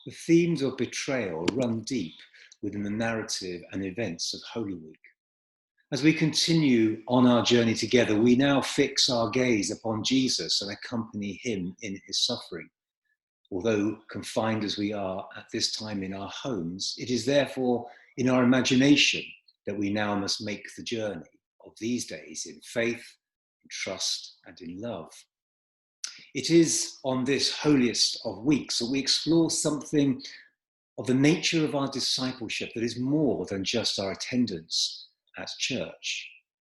The themes of betrayal run deep within the narrative and events of Holy Week. As we continue on our journey together, we now fix our gaze upon Jesus and accompany him in his suffering. Although confined as we are at this time in our homes, it is therefore in our imagination that we now must make the journey of these days in faith, in trust, and in love. It is on this holiest of weeks that we explore something of the nature of our discipleship that is more than just our attendance at church.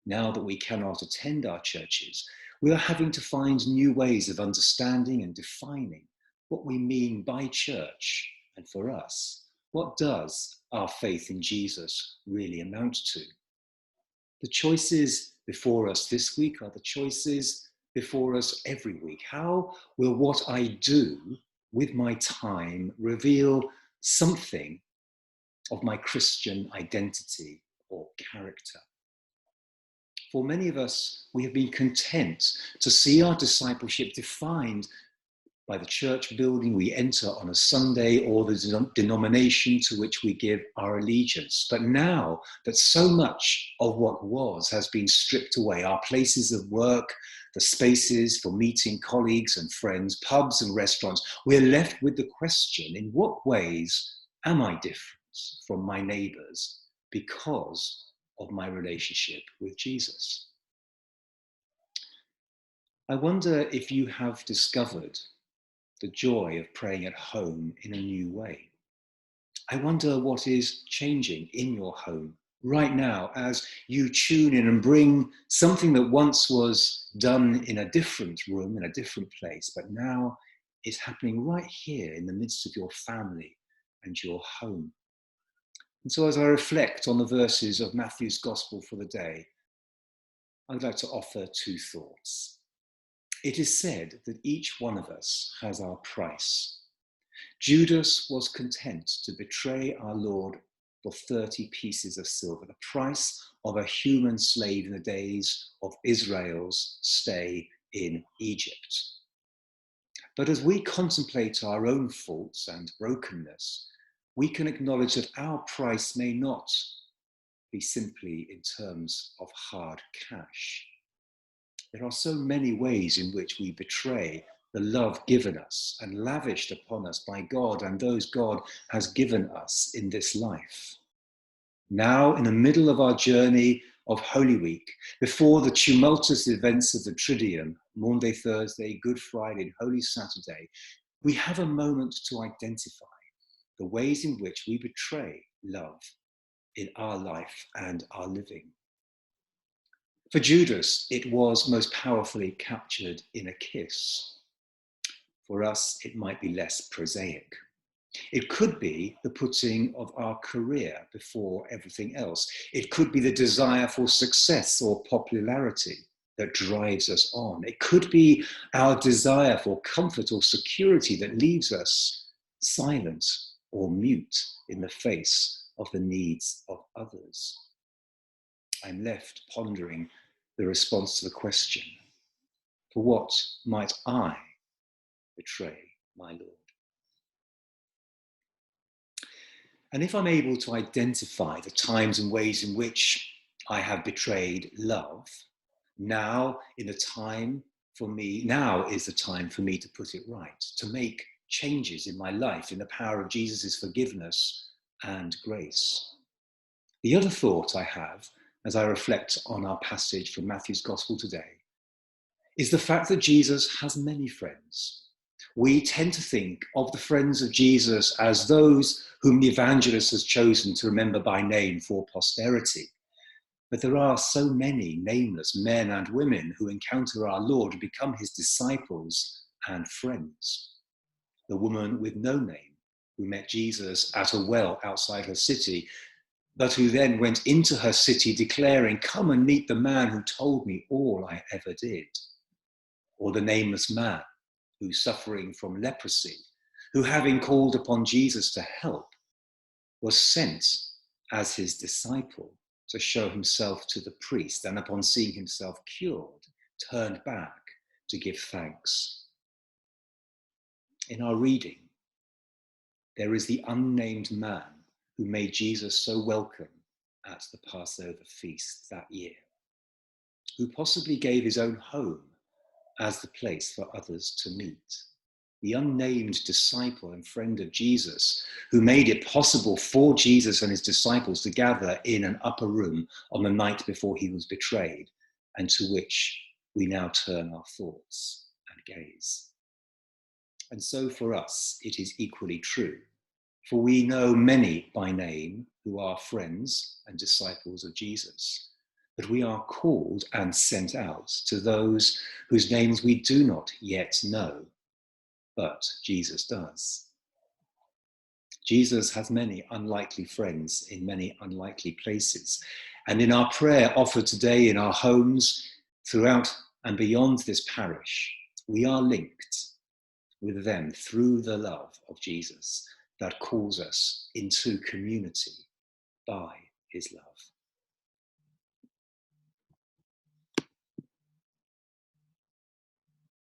Now that we cannot attend our churches, we are having to find new ways of understanding and defining what we mean by church, and for us, what does our faith in Jesus really amount to? The choices before us this week are the choices before us every week. How will what I do with my time reveal something of my Christian identity or character? For many of us, we have been content to see our discipleship defined by the church building we enter on a Sunday or the denomination to which we give our allegiance. But now that so much of what was has been stripped away, our places of work, the spaces for meeting colleagues and friends, pubs and restaurants, we're left with the question, in what ways am I different from my neighbours because of my relationship with Jesus? I wonder if you have discovered the joy of praying at home in a new way. I wonder what is changing in your home right now as you tune in and bring something that once was done in a different room, in a different place, but now is happening right here in the midst of your family and your home. And so as I reflect on the verses of Matthew's Gospel for the day, I'd like to offer two thoughts. It is said that each one of us has our price. Judas was content to betray our Lord for 30 pieces of silver, the price of a human slave in the days of Israel's stay in Egypt. But as we contemplate our own faults and brokenness, we can acknowledge that our price may not be simply in terms of hard cash. There are so many ways in which we betray the love given us and lavished upon us by God and those God has given us in this life. Now, in the middle of our journey of Holy Week, before the tumultuous events of the Triduum, Maundy Thursday, Good Friday, and Holy Saturday, we have a moment to identify the ways in which we betray love in our life and our living. For Judas, it was most powerfully captured in a kiss. For us, it might be less prosaic. It could be the putting of our career before everything else. It could be the desire for success or popularity that drives us on. It could be our desire for comfort or security that leaves us silent or mute in the face of the needs of others. I'm left pondering the response to the question, for what might I betray my Lord? And if I'm able to identify the times and ways in which I have betrayed love, now is the time for me to put it right, to make changes in my life in the power of Jesus' forgiveness and grace. The other thought I have as I reflect on our passage from Matthew's Gospel today is the fact that Jesus has many friends. We tend to think of the friends of Jesus as those whom the evangelist has chosen to remember by name for posterity. But there are so many nameless men and women who encounter our Lord and become his disciples and friends. The woman with no name who met Jesus at a well outside her city, but who then went into her city declaring, "Come and meet the man who told me all I ever did." Or the nameless man who's suffering from leprosy, who having called upon Jesus to help, was sent as his disciple to show himself to the priest, and upon seeing himself cured, turned back to give thanks. In our reading, there is the unnamed man who made Jesus so welcome at the Passover feast that year, who possibly gave his own home as the place for others to meet. The unnamed disciple and friend of Jesus, who made it possible for Jesus and his disciples to gather in an upper room on the night before he was betrayed, and to which we now turn our thoughts and gaze. And so for us, it is equally true, for we know many by name who are friends and disciples of Jesus, but we are called and sent out to those whose names we do not yet know, but Jesus does. Jesus has many unlikely friends in many unlikely places. And in our prayer offered today in our homes, throughout and beyond this parish, we are linked with them through the love of Jesus that calls us into community by his love.